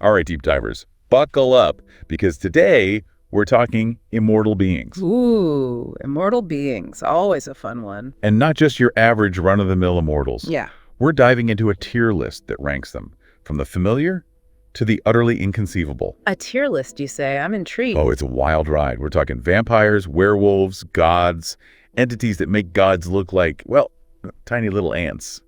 All right, deep divers, buckle up, because today we're talking immortal beings. Ooh, immortal beings. Always a fun one. And not just your average run-of-the-mill immortals. Yeah. We're diving into a tier list that ranks them, from the familiar to the utterly inconceivable. A tier list, you say? I'm intrigued. Oh, it's a wild ride. We're talking vampires, werewolves, gods, entities that make gods look like, well, tiny little ants.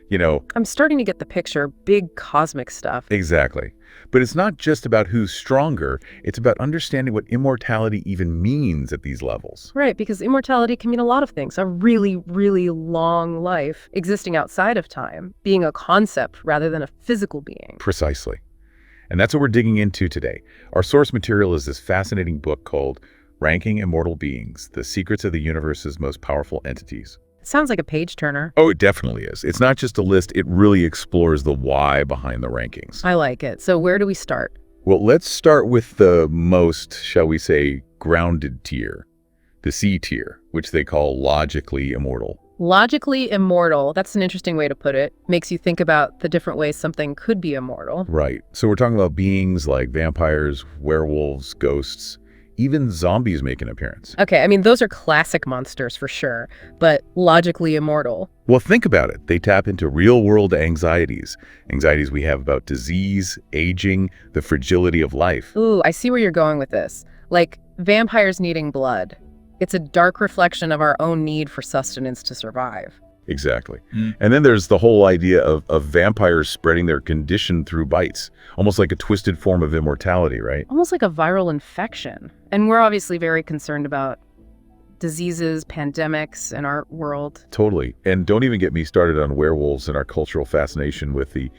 You know. I'm starting to get the picture. Big cosmic stuff. Exactly. But it's not just about who's stronger. It's about understanding what immortality even means at these levels. Right, because immortality can mean a lot of things. A really, really long life, existing outside of time, being a concept rather than a physical being. Precisely. And that's what we're digging into today. Our source material is this fascinating book called Ranking Immortal Beings: The Secrets of the Universe's Most Powerful Entities. It sounds like a page-turner. Oh, it definitely is. It's not just a list. It really explores the why behind the rankings. I like it. So where do we start? Well, let's start with the most, shall we say, grounded tier, the C tier, which they call logically immortal. Logically immortal, that's an interesting way to put it. Makes you think about the different ways something could be immortal. Right. So we're talking about beings like vampires, werewolves, ghosts, even zombies make an appearance. Okay, I mean, those are classic monsters for sure, but logically immortal. Well, think about it. They tap into real-world anxieties we have about disease, aging, the fragility of life. Ooh, I see where you're going with this. Like vampires needing blood. It's a dark reflection of our own need for sustenance to survive. Exactly. And then there's the whole idea of vampires spreading their condition through bites, almost like a twisted form of immortality, right? Almost like a viral infection. And we're obviously very concerned about diseases, pandemics in our world. Totally. And don't even get me started on werewolves and our cultural fascination with the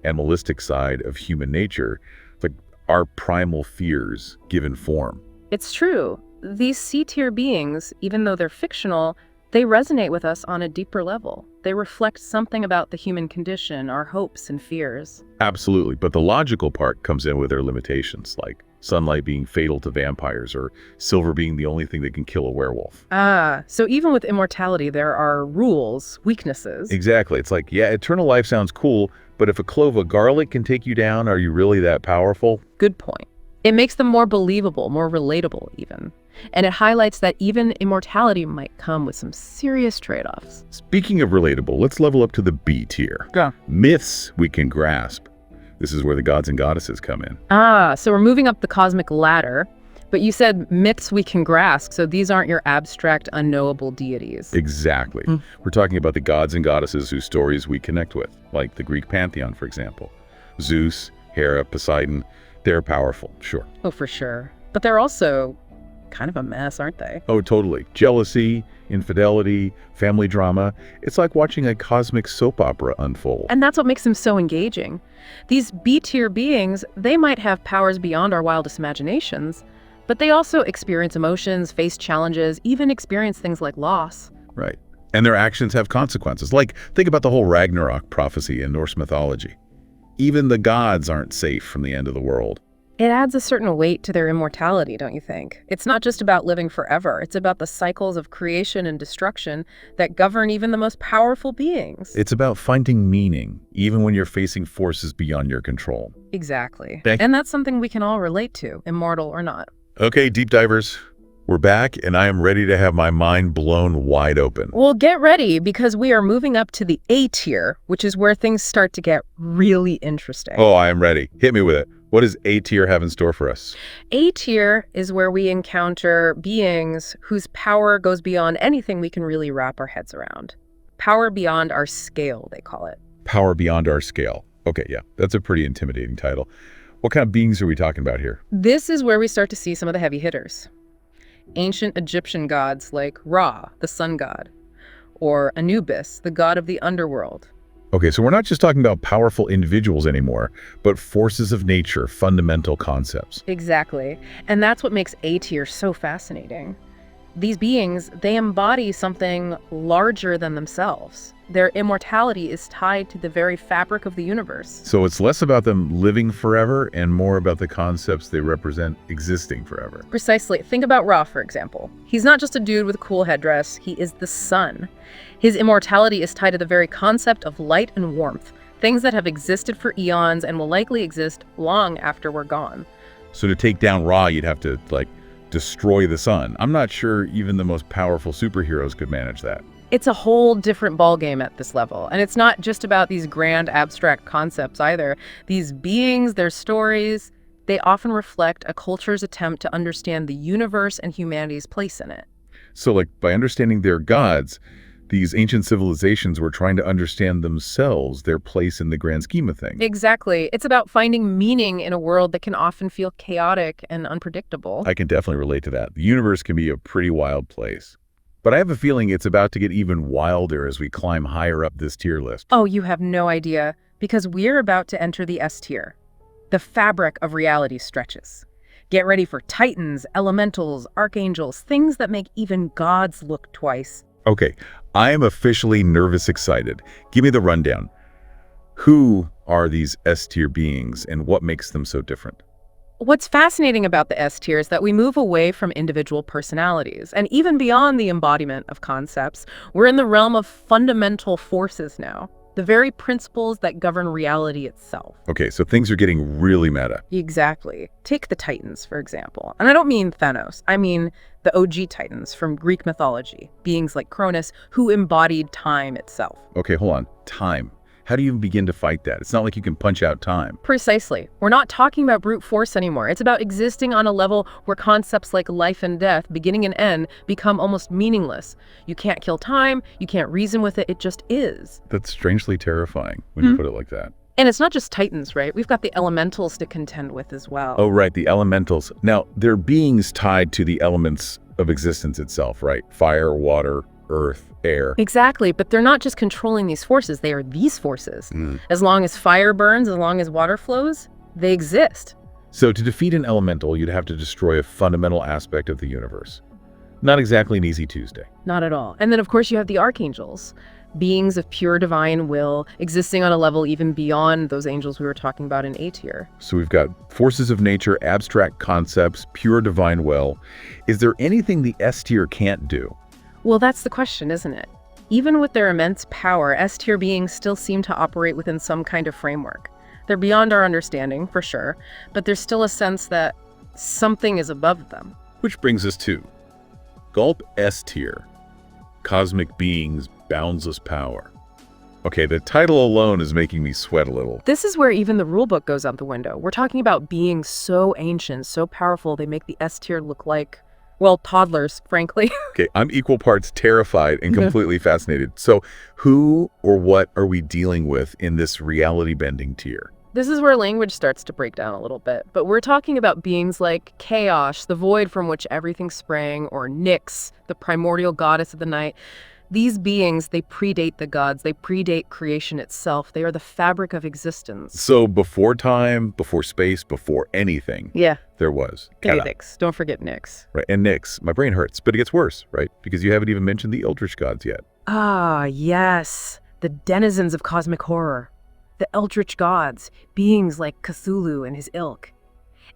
animalistic side of human nature, like our primal fears given form. It's true. These C-tier beings, even though they're fictional, they resonate with us on a deeper level. They reflect something about the human condition, our hopes and fears. Absolutely. But the logical part comes in with their limitations, like sunlight being fatal to vampires or silver being the only thing that can kill a werewolf. Ah, so even with immortality, there are rules, weaknesses. Exactly. It's like, yeah, eternal life sounds cool, but if a clove of garlic can take you down, are you really that powerful? Good point. It makes them more believable, more relatable even. And it highlights that even immortality might come with some serious trade-offs. Speaking of relatable, let's level up to the B tier. Go. Myths we can grasp. This is where the gods and goddesses come in. Ah, so we're moving up the cosmic ladder, but you said myths we can grasp, so these aren't your abstract, unknowable deities. Exactly. We're talking about the gods and goddesses whose stories we connect with, like the Greek pantheon, for example. Zeus, Hera, Poseidon, they're powerful, sure. Oh, for sure. But they're also kind of a mess, aren't they? Oh, totally. Jealousy, infidelity, family drama. It's like watching a cosmic soap opera unfold. And that's what makes them so engaging. These B-tier beings, they might have powers beyond our wildest imaginations, but they also experience emotions, face challenges, even experience things like loss. Right. And their actions have consequences. Like, think about the whole Ragnarok prophecy in Norse mythology. Even the gods aren't safe from the end of the world. It adds a certain weight to their immortality, don't you think? It's not just about living forever. It's about the cycles of creation and destruction that govern even the most powerful beings. It's about finding meaning, even when you're facing forces beyond your control. Exactly. Okay. And that's something we can all relate to, immortal or not. Okay, deep divers, we're back, and I am ready to have my mind blown wide open. Well, get ready, because we are moving up to the A tier, which is where things start to get really interesting. Oh, I am ready. Hit me with it. What does A tier have in store for us? A tier is where we encounter beings whose power goes beyond anything we can really wrap our heads around. Power beyond our scale, they call it. Power beyond our scale. Okay, yeah, that's a pretty intimidating title. What kind of beings are we talking about here? This is where we start to see some of the heavy hitters. Ancient Egyptian gods like Ra, the sun god, or Anubis, the god of the underworld. Okay, so we're not just talking about powerful individuals anymore, but forces of nature, fundamental concepts. Exactly. And that's what makes A tier so fascinating. These beings, they embody something larger than themselves. Their immortality is tied to the very fabric of the universe. So it's less about them living forever and more about the concepts they represent existing forever. Precisely. Think about Ra, for example. He's not just a dude with a cool headdress, he is the sun. His immortality is tied to the very concept of light and warmth, Things that have existed for eons and will likely exist long after we're gone. So to take down Ra, you'd have to, like, destroy the sun. I'm not sure even the most powerful superheroes could manage that. It's a whole different ballgame at this level. And it's not just about these grand abstract concepts either. These beings, their stories, they often reflect a culture's attempt to understand the universe and humanity's place in it. So, like, by understanding their gods, these ancient civilizations were trying to understand themselves, their place in the grand scheme of things. Exactly. It's about finding meaning in a world that can often feel chaotic and unpredictable. I can definitely relate to that. The universe can be a pretty wild place. But I have a feeling it's about to get even wilder as we climb higher up this tier list. Oh, you have no idea, because we're about to enter the S tier. The fabric of reality stretches. Get ready for titans, elementals, archangels, things that make even gods look twice. Okay, I am officially nervous excited. Give me the rundown. Who are these S-tier beings and what makes them so different? What's fascinating about the S tier is that we move away from individual personalities, and even beyond the embodiment of concepts, we're in the realm of fundamental forces now, the very principles that govern reality itself. Okay, so things are getting really meta. Exactly. Take the Titans, for example. And I don't mean Thanos. I mean the OG Titans from Greek mythology, beings like Cronus who embodied time itself. Okay, hold on. Time. How do you even begin to fight that? It's not like you can punch out time. Precisely. We're not talking about brute force anymore. It's about existing on a level where concepts like life and death, beginning and end, become almost meaningless. You can't kill time, you can't reason with it, it just is. That's strangely terrifying when you put it like that. And it's not just Titans, right? We've got the elementals to contend with as well. Oh, right, the elementals. Now, they're beings tied to the elements of existence itself, right? Fire, water, earth, air. Exactly, but they're not just controlling these forces, they are these forces. As long as fire burns, as long as water flows, they exist. So to defeat an elemental, you'd have to destroy a fundamental aspect of the universe. Not exactly an easy Tuesday. Not at all. And then, of course, you have the archangels, beings of pure divine will, existing on a level even beyond those angels we were talking about in A tier. So we've got forces of nature, abstract concepts, pure divine will. Is there anything the S tier can't do? Well, that's the question, isn't it? Even with their immense power, S-tier beings still seem to operate within some kind of framework. They're beyond our understanding, for sure, but there's still a sense that something is above them. Which brings us to Gulp S tier, cosmic beings, boundless power. Okay, the title alone is making me sweat a little. This is where even the rulebook goes out the window. We're talking about beings so ancient, so powerful, they make the S-tier look like, well, toddlers, frankly. Okay, I'm equal parts terrified and completely fascinated. So who or what are we dealing with in this reality-bending tier? This is where language starts to break down a little bit, but we're talking about beings like Chaos, the void from which everything sprang, or Nyx, the primordial goddess of the night. These beings, they predate the gods, they predate creation itself. They are the fabric of existence. So before time, before space, before anything, Yeah. there was. Nyx. Don't forget Nyx. Right, and Nyx. My brain hurts, but it gets worse, right? Because you haven't even mentioned the Eldritch gods yet. Ah, yes. The denizens of cosmic horror. The Eldritch gods, beings like Cthulhu and his ilk.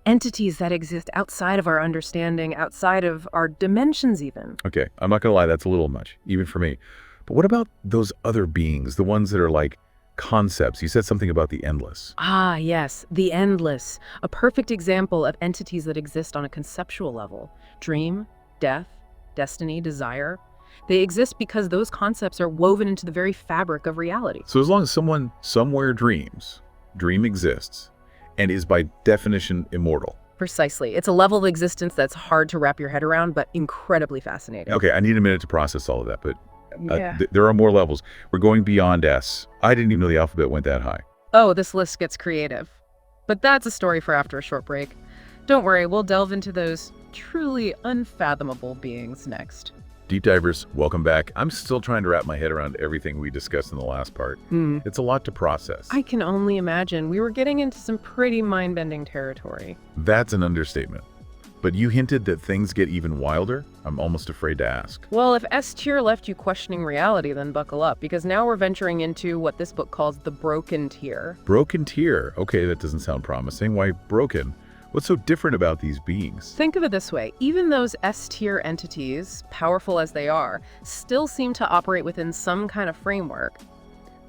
Entities that exist outside of our understanding, outside of our dimensions even. Okay, I'm not gonna lie, that's a little much, even for me. But what about those other beings, the ones that are like concepts? You said something about the endless. Ah, yes, the endless. A perfect example of entities that exist on a conceptual level. Dream, death, destiny, desire. They exist because those concepts are woven into the very fabric of reality. So as long as someone somewhere dreams, dream exists, and is by definition immortal. Precisely. It's a level of existence that's hard to wrap your head around, but incredibly fascinating. Okay, I need a minute to process all of that, but Yeah. there are more levels. We're going beyond S. I didn't even know the alphabet went that high. Oh, this list gets creative. But that's a story for after a short break. Don't worry, we'll delve into those truly unfathomable beings next. Deep divers, welcome back. I'm still trying to wrap my head around everything we discussed in the last part. It's a lot to process. I can only imagine. We were getting into some pretty mind-bending territory. That's an understatement. But you hinted that things get even wilder? I'm almost afraid to ask. Well, if S tier left you questioning reality, then buckle up, because now we're venturing into what this book calls the broken tier. Broken tier. Okay, that doesn't sound promising. Why broken? What's so different about these beings? Think of it this way. Even those S-tier entities, powerful as they are, still seem to operate within some kind of framework.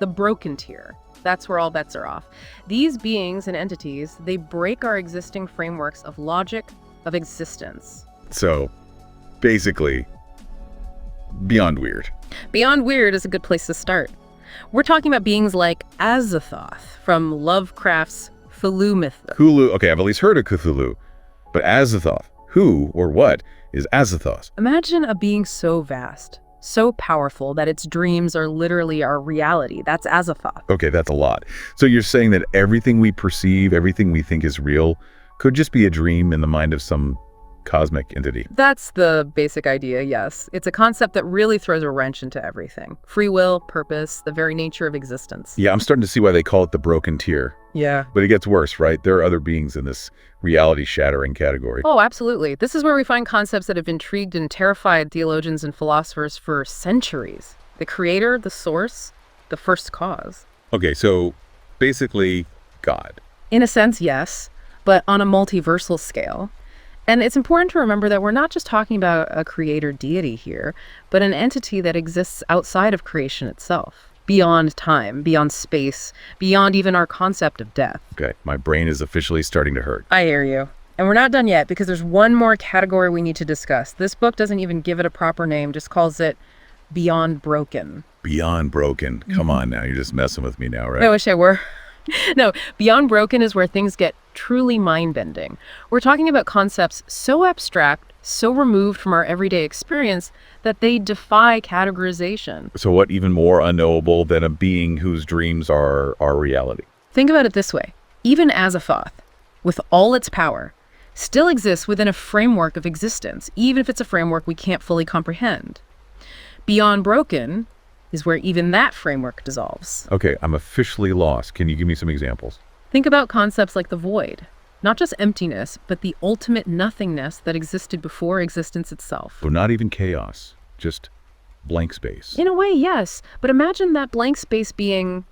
the broken tier. That's where all bets are off. These beings and entities, they break our existing frameworks of logic, of existence. So, basically, beyond weird. Beyond weird is a good place to start. We're talking about beings like Azathoth from Lovecraft's Cthulhu myth. Cthulhu, okay, I've at least heard of Cthulhu, but Azathoth, who or what is Azathoth? Imagine a being so vast, so powerful that its dreams are literally our reality. That's Azathoth. Okay, that's a lot. So you're saying that everything we perceive, everything we think is real, could just be a dream in the mind of some cosmic entity. That's the basic idea, yes. It's a concept that really throws a wrench into everything. Free will, purpose, the very nature of existence. Yeah, I'm starting to see why they call it the broken tier. Yeah. But it gets worse, right? There are other beings in this reality-shattering category. Oh, absolutely. This is where we find concepts that have intrigued and terrified theologians and philosophers for centuries. The creator, the source, the first cause. Okay, so basically, God. In a sense, yes, but on a multiversal scale. And it's important to remember that we're not just talking about a creator deity here, but an entity that exists outside of creation itself, beyond time, beyond space, beyond even our concept of death. Okay, my brain is officially starting to hurt. I hear you. And we're not done yet, because there's one more category we need to discuss. This book doesn't even give it a proper name, just calls it Beyond Broken. Beyond broken. Come on now, you're just messing with me now, right? I wish I were. No, Beyond Broken is where things get truly mind-bending. We're talking about concepts so abstract, so removed from our everyday experience, that they defy categorization. So what even more unknowable than a being whose dreams are our reality? Think about it this way. Even Azathoth, with all its power, still exists within a framework of existence, even if it's a framework we can't fully comprehend. Beyond Broken is where even that framework dissolves. Okay, I'm officially lost. Can you give me some examples? Think about concepts like the void. Not just emptiness, but the ultimate nothingness that existed before existence itself. So not even chaos, just blank space. In a way, yes. But imagine that blank space being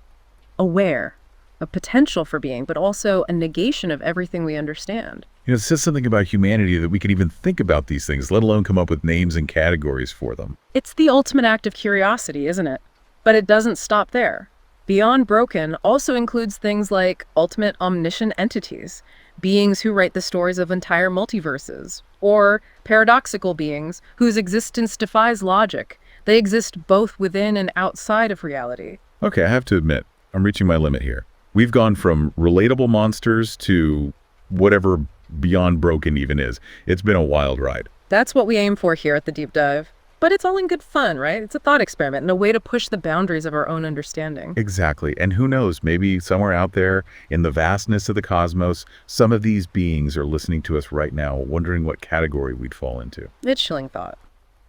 aware, a potential for being, but also a negation of everything we understand. You know, it says something about humanity that we can even think about these things, let alone come up with names and categories for them. It's the ultimate act of curiosity, isn't it? But it doesn't stop there. Beyond Broken also includes things like ultimate omniscient entities, beings who write the stories of entire multiverses, or paradoxical beings whose existence defies logic. They exist both within and outside of reality. Okay, I have to admit, I'm reaching my limit here. We've gone from relatable monsters to whatever Beyond Broken even is. It's been a wild ride. That's what we aim for here at the Deep Dive. But it's all in good fun, right? It's a thought experiment and a way to push the boundaries of our own understanding. Exactly. And who knows, maybe somewhere out there in the vastness of the cosmos, some of these beings are listening to us right now, wondering what category we'd fall into. It's chilling thought.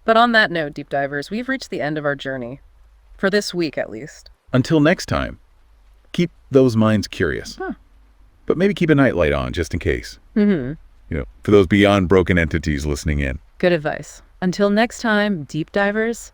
But on that note, Deep Divers, we've reached the end of our journey. For this week, at least. Until next time, keep those minds curious. But maybe keep a nightlight on just in case. Mm-hmm. You know, for those beyond broken entities listening in. Good advice. Until next time, Deep Divers.